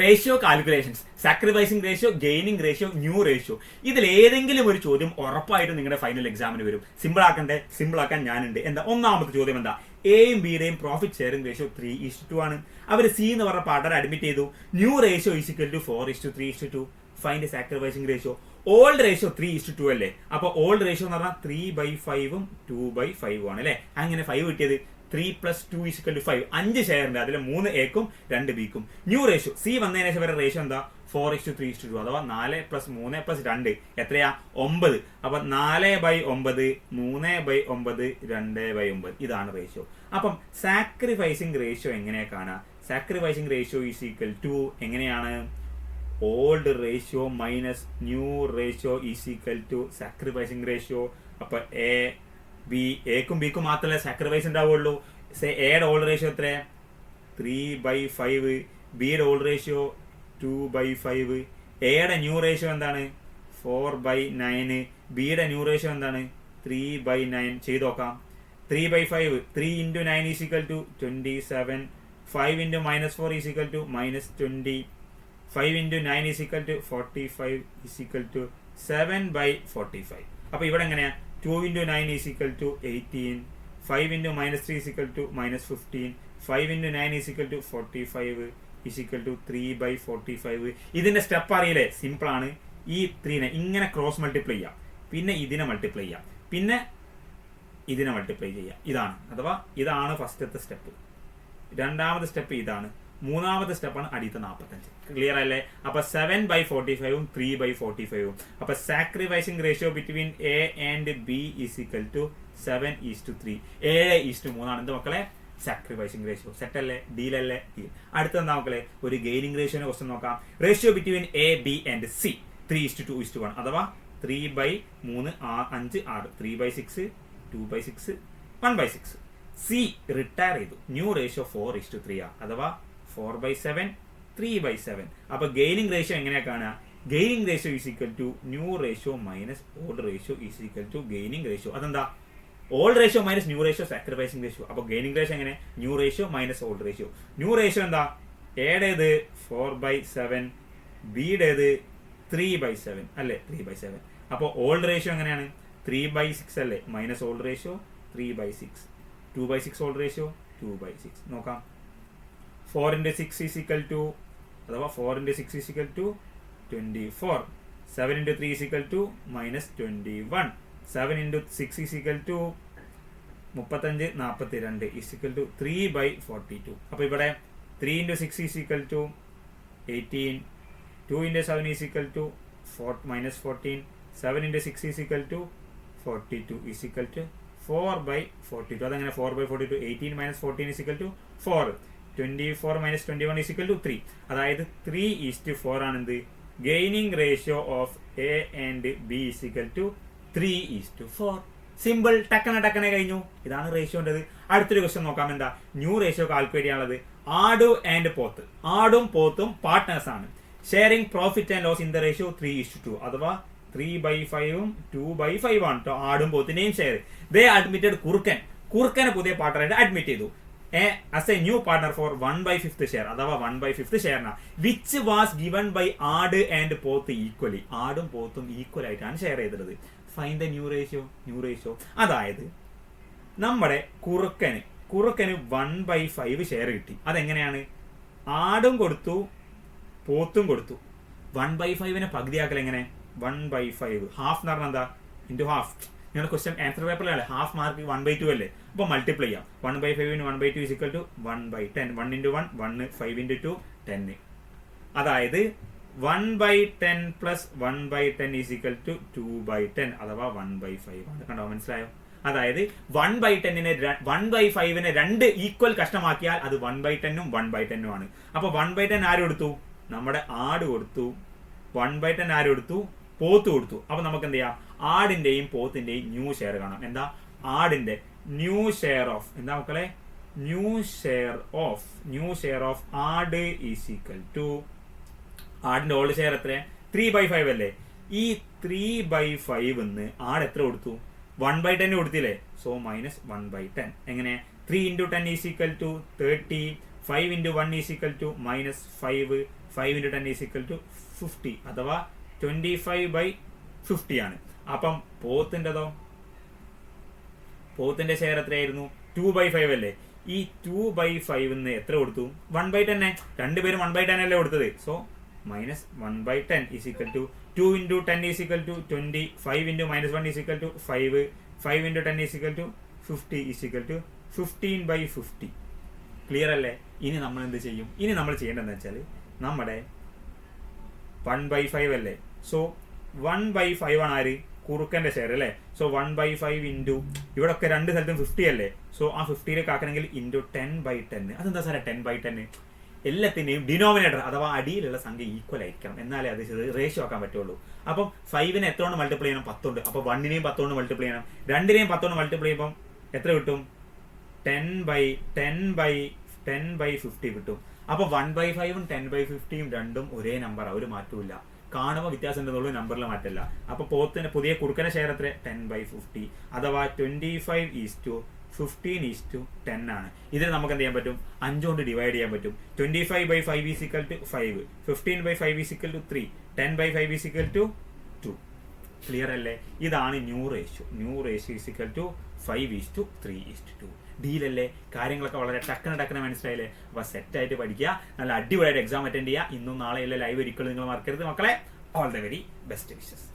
Ratio calculations, sacrificing ratio, gaining ratio, new ratio, ഇതിൽ ഏതെങ്കിലും ഒരു ചോദ്യം ഉറപ്പായിട്ടും നിങ്ങളുടെ ഫൈനൽ എക്സാമിന് വരും. സിമ്പിൾ ആക്കണ്ടേ? സിമ്പിൾ ആക്കാൻ ഞാനുണ്ട്. എന്താ ഒന്നാമത്തെ ചോദ്യം? എന്താ? എയും ബിയുടെയും പ്രോഫിറ്റ് ഷെയറിംഗ് റേഷ്യോ 3:2 ആണ്. അവർ സി എന്ന് പറഞ്ഞ പാർട്ണർ അഡ്മിറ്റ് ചെയ്തു. New ratio is equal to 4:3:2. Find sacrificing ratio. Old ratio 3:2 അല്ലേ? അപ്പൊ ഓൾഡ് റേഷ്യോ എന്ന് പറഞ്ഞാൽ 3/5 2/5 ആണ് അല്ലെ? അങ്ങനെ 5 കിട്ടിയത് 3 + 2 = 5. 5 ഷെയർ ഉണ്ട്, അതിൽ 3 എക്കും 2 ബിക്കും. ന്യൂ റേഷ്യോ സി വന്നതിന് ശേഷം വരെ റേഷ്യോ എന്താ? 4:3:2, അഥവാ 4 + 3 + 2 എത്രയാ? 9. അപ്പൊ 4/9 3/9 2/9 ഇതാണ് റേഷ്യോ. അപ്പം സാക്രിഫൈസിംഗ് റേഷ്യോ എങ്ങനെയാ കാണാ? Sacrificing ratio is equal to എങ്ങനെയാണ്? Old ratio minus new ratio is equal to sacrificing ratio. അപ്പൊ എക്കും ബിക്കും മാത്രമല്ലേ സാക്രിഫൈസ് ഉണ്ടാവുള്ളൂ. എയുടെ ഓൾഡ് റേഷ്യോ എത്ര? 3/5. ബിയുടെ ഓൾഡ് റേഷ്യോ 2/5. എയുടെ ന്യൂ റേഷ്യോ എന്താണ്? 4/9. ബിയുടെ ന്യൂ റേഷ്യോ എന്താണ്? 3/9. ചെയ്ത് നോക്കാം. 3/5 3 × 9 = 27. 5 × -4 = -20. 5 × 9 = 45 = 7/45. അപ്പൊ ഇവിടെ എങ്ങനെയാ? 2 × 9 = 18. 5 × -3 = -15. 5 × 9 = 45 = 3/45. ഇതിന്റെ സ്റ്റെപ്പ് അറിയില്ലേ? സിമ്പിൾ ആണ്. ഈ 3നെ ഇങ്ങനെ ക്രോസ് മൾട്ടിപ്ലൈ ചെയ്യാം, പിന്നെ ഇതിനെ മൾട്ടിപ്ലൈ ചെയ്യാം, പിന്നെ ഇതിനെ മൾട്ടിപ്ലൈ ചെയ്യാം. ഇതാണ്, അഥവാ ഇതാണ് ഫസ്റ്റത്തെ സ്റ്റെപ്പ്. രണ്ടാമത്തെ സ്റ്റെപ്പ് ഇതാണ്. മൂന്നാമത്തെ സ്റ്റെപ്പാണ് അടിയത്തെ 45. ക്ലിയർ അല്ലേ? അപ്പൊ 7/45 3/45. അപ്പൊ sacrificing ratio between A and B is equal to 7:3. 7:3 ആണ് എന്ത് മക്കളെ? Sacrificing ratio. സെറ്റ് അല്ലേ? ഡീലല്ലേ? ഡീൽ. അടുത്ത എന്താ മക്കളെ? ഒരു ഗെയിനിങ് റേഷ്യോനെ ക്വസ്റ്റ്യൻ നോക്കാം. Ratio between A, B and C 3:2:1, അഥവാ 3/3 5 6 3/6 2/6 1/6. സി റിട്ടയർ ചെയ്തു. ന്യൂ റേഷ്യോ 4:3 അഥവാ 4/7 3/7. അപ്പൊ ഗെയിനിങ് റേഷ്യോ എങ്ങനെയാ കാണുക? Gaining ratio is equal to new ratio minus old ratio is equal to gaining ratio. അതെന്താ? Old ratio minus new ratio sacrificing ratio. അപ്പൊ gaining ratio എങ്ങനെ? New ratio minus old ratio. New ratio എന്താ? എയുടേത് 4/7, ബിയുടേത് 3/7 അല്ലേ? 3/7. അപ്പൊ old ratio എങ്ങനെയാണ്? 3/6 അല്ലേ? Minus old ratio 3/6. 2/6 old ratio 2/6. നോക്കാം. 4 × 6 is equal to, അഥവാ 4 × 6 is equal to 24. 7 × 3 is equal to -21. 7 × 6 is equal to 35 42 is equal to 3/42. അപ്പൊ ഇവിടെ 3 × 6 is equal to 18. 2 × 7 is equal to -14. 7 × 6 is equal to 42 is equal to 4/42. അതെങ്ങനെ 4/42? 18 - 14 is equal to 4. 24 - 21 is equal to 3. അതായത് 3:4 ആണ് എന്ത്? Gaining ratio of A and B is equal to 3:4. Simple. ടക്കനെ കഴിഞ്ഞു. ഇതാണ് റേഷ്യോൻ്റെത്. അടുത്തൊരു ക്വസ്റ്റ്യൻ നോക്കാം. എന്താ? ന്യൂ റേഷ്യോ കാൽക്കുലേറ്റ് ചെയ്യാനുള്ളത്. ആഡു ആൻഡ് പോത്ത്. ആടും പോത്തും പാർട്ട്നേഴ്സ് ആണ്. Sharing profit and loss in the ratio 3:2, അഥവാ 3/5 2/5 ആണ് കേട്ടോ. ആടും പോത്തിന്റെയും ഷെയർ. ദേ അഡ്മിറ്റഡ് കുറുക്കനെ പുതിയ പാർട്ണറായിട്ട് അഡ്മിറ്റ് ചെയ്തു. as a new partner for 1/5 share, അഥവാ 1/5 ഷെയറിനാ വിച്ച് വാസ് ഗിവൺ ബൈ ആഡ് ആൻഡ് പോത്ത് ഈക്വലി. ആടും പോത്തും ഈക്വൽ ആയിട്ടാണ് ഷെയർ ചെയ്തത്. Find the new ratio. അതായത് നമ്മുടെ കുറുക്കന് 1/5 ഷെയർ കിട്ടി. അതെങ്ങനെയാണ്? ആടും കൊടുത്തു, പോത്തും കൊടുത്തു. 1/5 പകുതിയാക്കൽ എങ്ങനെ? 1/5 ഹാഫ് എന്ന് പറഞ്ഞാൽ എന്താ? Into half. നിങ്ങൾ ക്വസ്റ്റ്യൻ ആൻസർ പേപ്പറിലല്ലേ? ഹാഫ് മാർക്ക് 1/2 അല്ലേ? അപ്പൊ മൾട്ടിപ്ലൈ ചെയ്യാം. 1/5 × 1/2 is equal to 1/10. 1 × 1 1, 5 × 2 10. അതായത് 1/10 + 1/10 is equal to 2/10, അഥവാ 1/5 ആണ്. കണ്ടോ? മനസ്സിലായോ? അതായത് 1/5നെ 2 ഈക്വൽ കഷ്ണമാക്കിയാൽ അത് 1/10 1/10 ആണ്. അപ്പൊ 1/10 ആര് കൊടുത്തു? നമ്മുടെ ആട് കൊടുത്തു. 1/10 ആര് കൊടുത്തു? പോത്ത് കൊടുത്തു. അപ്പൊ നമുക്ക് എന്ത് ചെയ്യാം? ആടിന്റെയും പോത്തിന്റെയും ന്യൂ ഷെയർ കാണാം. എന്താ? ആടിന്റെ ന്യൂ ഷെയർ ഓഫ് എന്താ മക്കളെ? ന്യൂ ഷെയർ ഓഫ് ആട് ഈസ് ഈക്വൽ ടു ആടിന്റെ ഓൾഡ് ഷെയർ എത്ര? 3/5 അല്ലേ? ഈ 3/5 ആട് എത്ര കൊടുത്തു? 1/10 കൊടുത്തില്ലേ? So minus 1/10. എങ്ങനെ? 3 × 10 is equal to 30. 5 × 1 is equal to -5. 5 into 10 is equal to 50 അഥവാ 25/50 ആണ്. അപ്പം പോത്തിന്റെ ഷെയർ എത്രയായിരുന്നു? 2/5 അല്ലേ? ഈ 2/5 എത്ര കൊടുത്തു? 1/10. രണ്ടുപേരും 1/10 അല്ലേ കൊടുത്തത്. So minus 1/10 is equal to 2 into 10 is equal to 20. 5 into minus 1 is equal to 5. 5 into 10 is equal to 50 is equal to 15/50. Clear അല്ലേ? ഇനി നമ്മൾ എന്ത് ചെയ്യും? ഇനി നമ്മൾ ചെയ്യേണ്ടതെന്ന് വെച്ചാൽ നമ്മുടെ 1/5 അല്ലേ? സോ 1/5 ആണ് ആര്? കുറുക്കന്റെ ഷെയർ അല്ലേ? സോ 1/5 ഇൻറ്റു ഇവിടെ ഒക്കെ രണ്ട് സ്ഥലത്തും 50 അല്ലേ? സോ ആ 50ലേക്ക് ആക്കണമെങ്കിൽ ഇൻറ്റു 10/10. അതെന്താ സാറേ 10/10? എല്ലാത്തിൻ്റെയും ഡിനോമിനേറ്റർ അഥവാ അടിയിലുള്ള സംഖ്യ ഈക്വൽ ആയിരിക്കണം, എന്നാലേ അത് റേഷ്യോ ആക്കാൻ പറ്റുള്ളൂ. അപ്പം 5നെ എത്ര കൊണ്ട് മൾട്ടിപ്ലൈ ചെയ്യണം? 10 കൊണ്ട്. അപ്പോൾ 1നെയും 10 കൊണ്ട് മൾട്ടിപ്ലൈ ചെയ്യണം. 2നെയും 10 കൊണ്ട് മൾട്ടിപ്ലൈ ചെയ്യുമ്പോൾ എത്ര കിട്ടും? 10/50 കിട്ടും. അപ്പോൾ 1/5ഉം 10/50 രണ്ടും ഒരേ നമ്പറാണ്, ഒരു മാറ്റമില്ല. കാണുമ്പോൾ വ്യത്യാസം ഉണ്ടെന്നുള്ളൂ, നമ്പറിൽ മാറ്റമില്ല. അപ്പോൾ പോത്തിന് പുതിയ കുറുക്കന്റെ ഷെയർ എത്ര? 10/50 അഥവാ 25:15:10 ആണ്. ഇതിന് നമുക്ക് എന്ത് ചെയ്യാൻ പറ്റും? 5 കൊണ്ട് ഡിവൈഡ് ചെയ്യാൻ പറ്റും. 25/5 is equal to 5, 15/5 is equal to 3, 10/5 is equal to 2. Clear അല്ലേ? ഇതാണ് new ratio. New ratio is equal to 5:3:2. ഡീലല്ലേ? കാര്യങ്ങളൊക്കെ വളരെ ടക്കനെ മനസ്സിലായില്ലേ? അപ്പോൾ സെറ്റായിട്ട് പഠിക്കുക, നല്ല അടിപൊളിയായിട്ട് എക്സാം അറ്റൻഡ് ചെയ്യുക. ഇന്നും നാളെയുള്ള ലൈവ് ഒരിക്കലും നിങ്ങൾ മറക്കരുത് മക്കളെ. All the very best wishes.